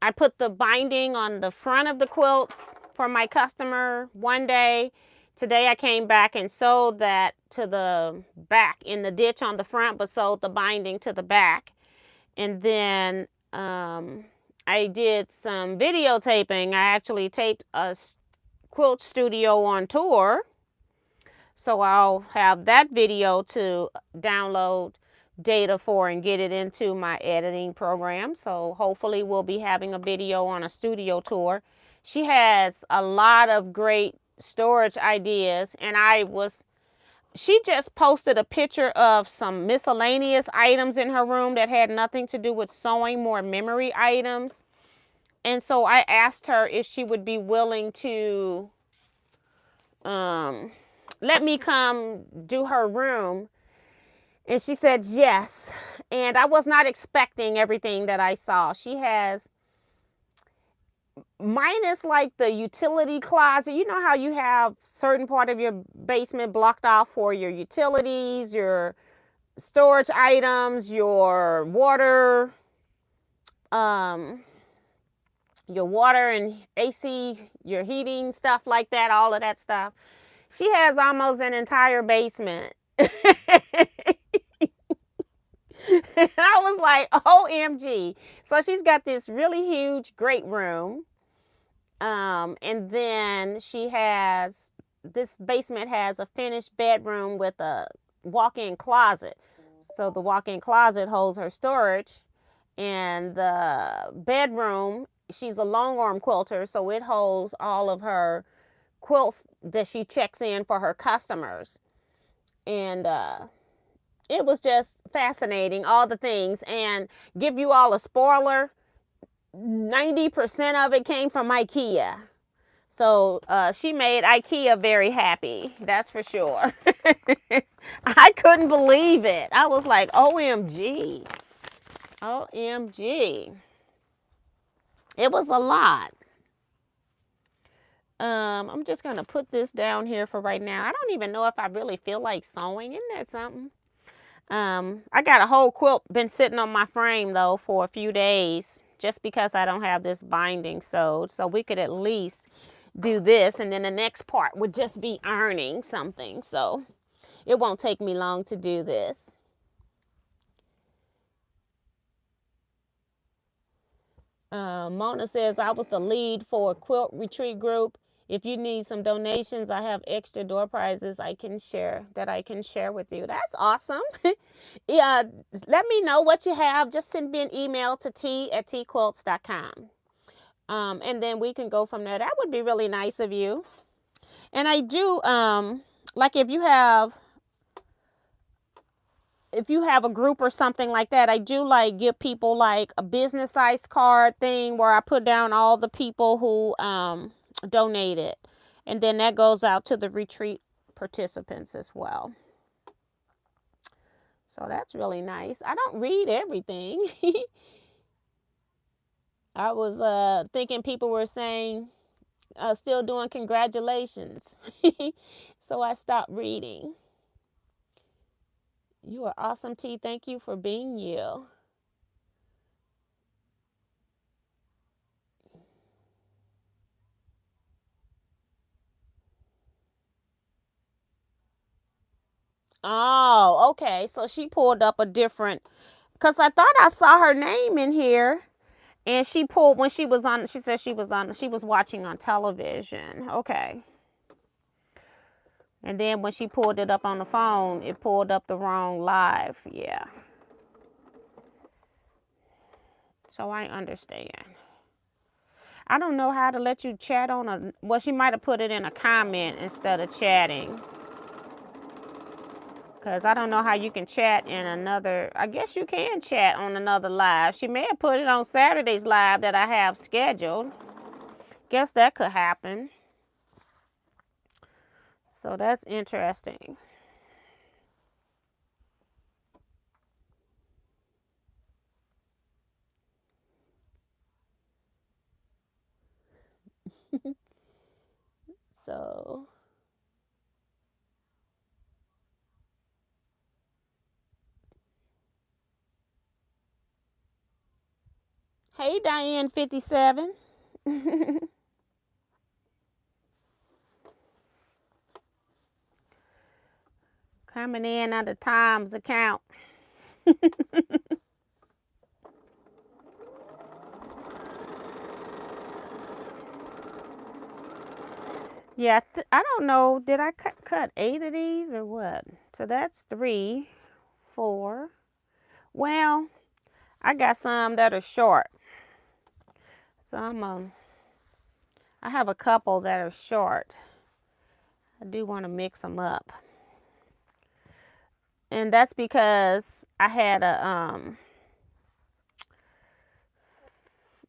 I put the binding on the front of the quilts for my customer one day. Today I came back and sewed that to the back in the ditch on the front, but sewed the binding to the back. And then I did some videotaping. I actually taped a quilt studio on tour. So I'll have that video to download data for and get it into my editing program. So hopefully we'll be having a video on a studio tour. She has a lot of great storage ideas, and she just posted a picture of some miscellaneous items in her room that had nothing to do with sewing, more memory items. And so I asked her if she would be willing to let me come do her room. And she said yes. And I was not expecting everything that I saw. She has, minus like the utility closet. You know how you have certain part of your basement blocked off for your utilities, your storage items, your water and AC, your heating, stuff like that, all of that stuff. She has almost an entire basement. And I was like, OMG. So she's got this really huge great room. And then she has, this basement has a finished bedroom with a walk-in closet. So the walk-in closet holds her storage. And the bedroom, she's a long arm quilter, so it holds all of her quilts that she checks in for her customers. And it was just fascinating, all the things. And give you all a spoiler, 90% of it came from IKEA. So she made IKEA very happy, that's for sure. I couldn't believe it. I was like, OMG. OMG. It was a lot. I'm just going to put this down here for right now. I don't even know if I really feel like sewing. Isn't that something? I got a whole quilt been sitting on my frame though for a few days just because I don't have this binding sewed. So we could at least do this, and then the next part would just be ironing something. So it won't take me long to do this. Mona says, I was the lead for a quilt retreat group. If you need some donations, I have extra door prizes I can share with you. That's awesome. Yeah, let me know what you have. Just send me an email to t@teaquilts.com. And then we can go from there. That would be really nice of you. And I do, like if you have a group or something like that, I do like give people like a business size card thing where I put down all the people who donated, and then that goes out to the retreat participants as well. So that's really nice. I don't read everything. I was thinking people were saying still doing congratulations. So I stopped reading. You are awesome, T. Thank you for being you. Oh, okay. So she pulled up a different, because I thought I saw her name in here. And she pulled, when she was on, she said she was watching on television. Okay. And then when she pulled it up on the phone, it pulled up the wrong live. Yeah. So I understand. I don't know how to let you chat on a, well, she might have put it in a comment instead of chatting. Because I don't know how you can chat in another, I guess you can chat on another live. She may have put it on Saturday's live that I have scheduled. Guess that could happen. So that's interesting. So hey, Diane 57. Coming in under Tom's account. Yeah, I don't know. Did I cut 8 of these or what? So that's 3, 4. Well, I got some that are short. So I have a couple that are short. I do want to mix them up. And that's because I had a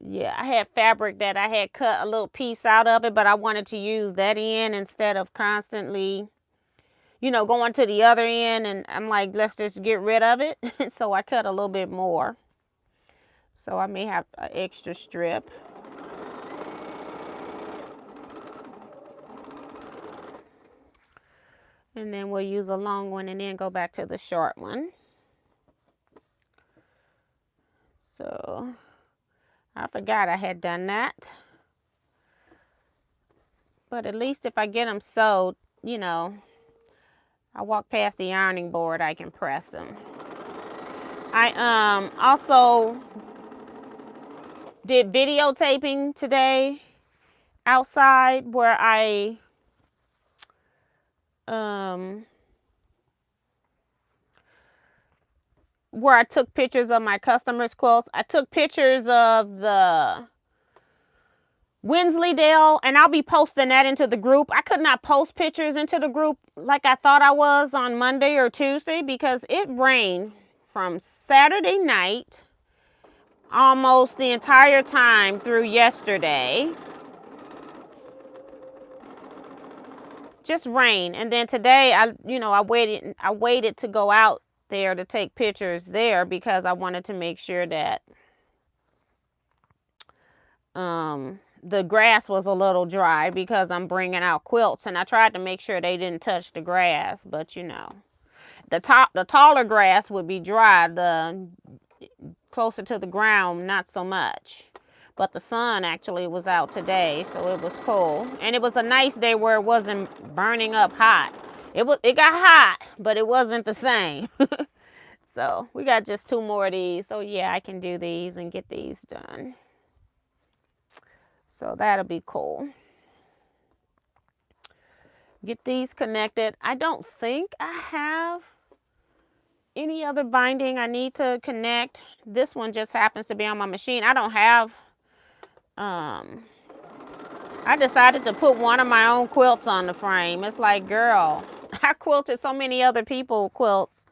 I had fabric that I had cut a little piece out of it, but I wanted to use that end instead of constantly you know, going to the other end, and I'm like, let's just get rid of it. So I cut a little bit more. So I may have an extra strip. And then we'll use a long one and then go back to the short one. So I forgot I had done that. But at least if I get them sewed, you know, I walk past the ironing board, I can press them. I also did videotaping today outside where I took pictures of my customers' quilts. I took pictures of the Wensleydale, and I'll be posting that into the group. I could not post pictures into the group like I thought I was on Monday or Tuesday because it rained from Saturday night almost the entire time through yesterday. Just rain. And then today I waited to go out there to take pictures there because I wanted to make sure that the grass was a little dry because I'm bringing out quilts, and I tried to make sure they didn't touch the grass, but you know, the taller grass would be dry, the closer to the ground not so much. But the sun actually was out today, so it was cool, and it was a nice day where it wasn't burning up hot. It got hot, but it wasn't the same. So we got just 2 more of these, so yeah, I can do these and get these done. So that'll be cool. Get these connected. I don't think I have any other binding I need to connect. This one just happens to be on my machine. I don't have, I decided to put one of my own quilts on the frame. It's like, girl, I quilted so many other people quilts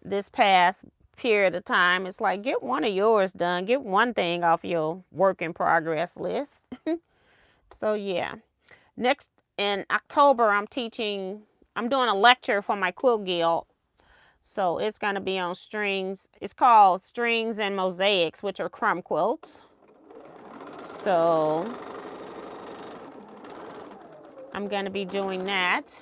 this past period of time. It's like, get one of yours done. Get one thing off your work in progress list. So yeah, next in October, I'm doing a lecture for my quilt guild. So it's going to be on strings. It's called Strings and Mosaics, which are crumb quilts. So I'm going to be doing that.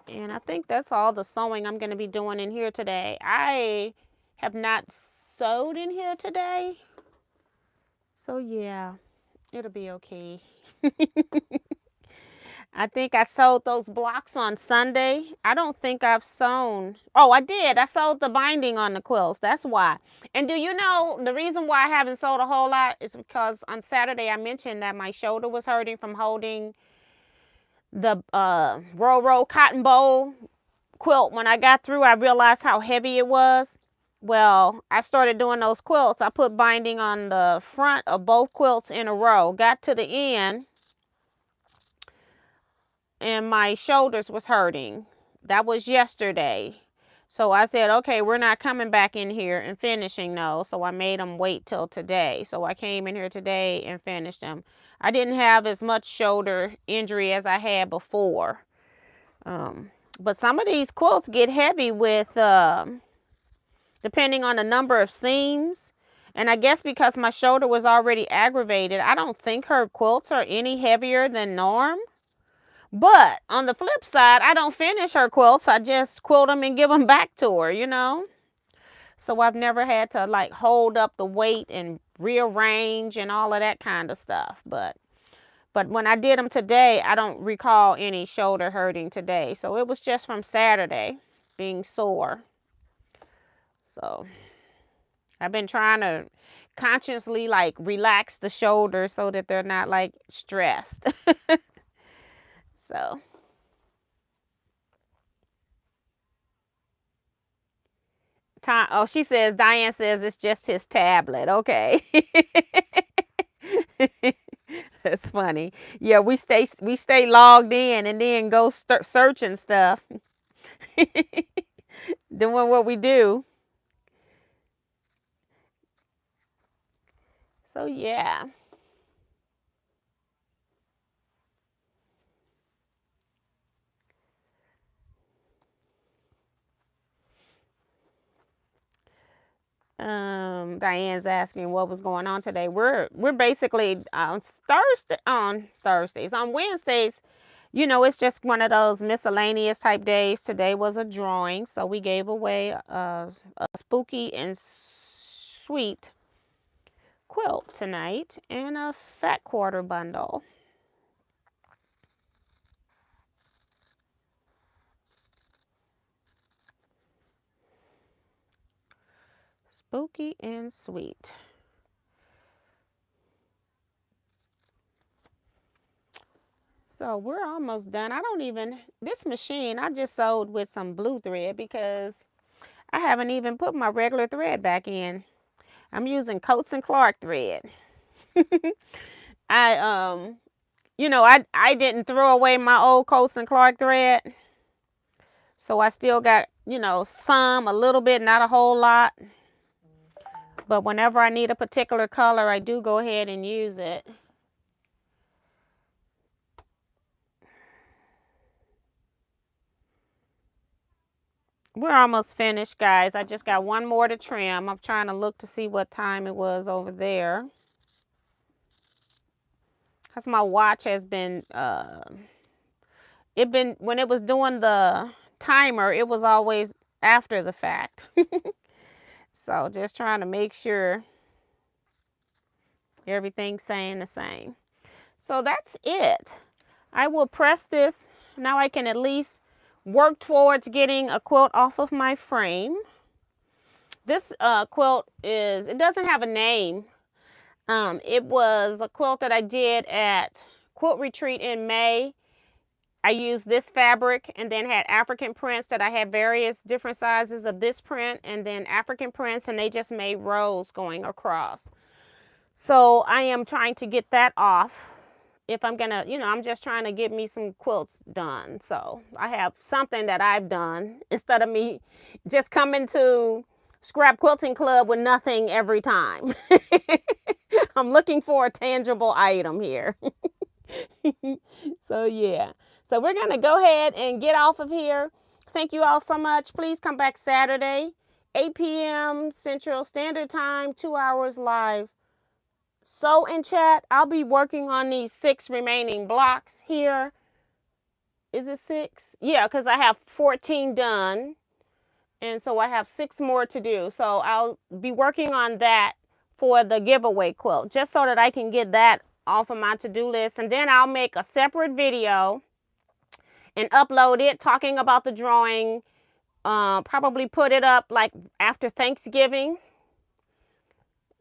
And I think that's all the sewing I'm going to be doing in here today. I have not sewed in here today. So yeah, it'll be okay. I think I sewed those blocks on Sunday. I don't think I've sewn. Oh, I did. I sewed the binding on the quilts. That's why. And do you know the reason why I haven't sewed a whole lot is because on Saturday I mentioned that my shoulder was hurting from holding the row cotton bowl quilt. When I got through, I realized how heavy it was. Well, I started doing those quilts. I put binding on the front of both quilts in a row. Got to the end, and my shoulders was hurting. That was yesterday. So I said, okay, we're not coming back in here and finishing those. So I made them wait till today. So I came in here today and finished them. I didn't have as much shoulder injury as I had before. But some of these quilts get heavy with, depending on the number of seams. And I guess because my shoulder was already aggravated, I don't think her quilts are any heavier than norm. But on the flip side, I don't finish her quilts. I just quilt them and give them back to her, you know. So I've never had to like hold up the weight and rearrange and all of that kind of stuff. But when I did them today, I don't recall any shoulder hurting today. So it was just from Saturday being sore. So I've been trying to consciously like relax the shoulders so that they're not like stressed. So oh, she says, Diane says it's just his tablet. Okay. That's funny. Yeah, we stay logged in and then go searching stuff. Doing what we do. So yeah. Diane's asking what was going on today. We're basically on Thursdays. On Wednesdays, you know, it's just one of those miscellaneous type days. Today was a drawing, so we gave away a spooky and sweet quilt tonight and a fat quarter bundle. Spooky and sweet. So we're almost done. This machine I just sewed with some blue thread because I haven't even put my regular thread back in. I'm using Coats and Clark thread. I didn't throw away my old Coats and Clark thread. So I still got, a little bit, not a whole lot. But whenever I need a particular color, I do go ahead and use it. We're almost finished, guys. I just got one more to trim. I'm trying to look to see what time it was over there. Because my watch has been, when it was doing the timer, it was always after the fact. So just trying to make sure everything's staying the same. So that's it. I will press this. Now I can at least work towards getting a quilt off of my frame. This quilt it doesn't have a name. It was a quilt that I did at Quilt Retreat in May. I used this fabric and then had African prints that I had various different sizes of this print and then African prints, and they just made rows going across. So I am trying to get that off. If I'm gonna, I'm just trying to get me some quilts done. So I have something that I've done instead of me just coming to Scrap Quilting Club with nothing every time. I'm looking for a tangible item here. So yeah. So we're going to go ahead and get off of here. Thank you all so much. Please come back Saturday, 8 p.m. Central Standard Time, 2 hours live. So in chat, I'll be working on these 6 remaining blocks here. Is it 6? Yeah, because I have 14 done. And so I have 6 more to do. So I'll be working on that for the giveaway quilt, just so that I can get that off of my to-do list. And then I'll make a separate video and upload it talking about the drawing. Probably put it up like after Thanksgiving.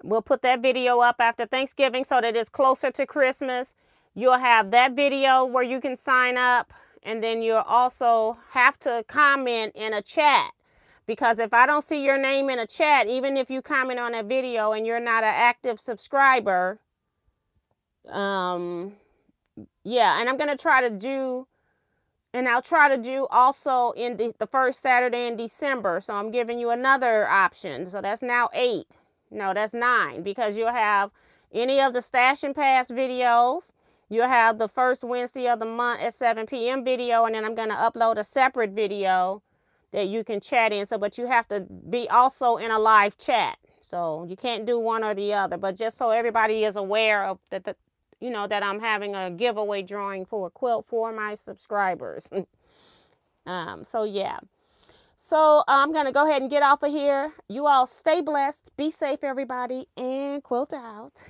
We'll put that video up after Thanksgiving so that it's closer to Christmas. You'll have that video where you can sign up, and then you'll also have to comment in a chat, because if I don't see your name in a chat, even if you comment on a video and you're not an active subscriber, yeah, and I'm going to try to do, and I'll try to do also in the first Saturday in December. So I'm giving you another option. So that's now 8. No, that's 9, because you'll have any of the Stash and Pass videos. You'll have the first Wednesday of the month at 7 p.m. video, and then I'm going to upload a separate video that you can chat in. So, but you have to be also in a live chat. So you can't do one or the other, but just so everybody is aware of that, that I'm having a giveaway drawing for a quilt for my subscribers. So yeah. So I'm going to go ahead and get off of here. You all stay blessed. Be safe, everybody, and quilt out.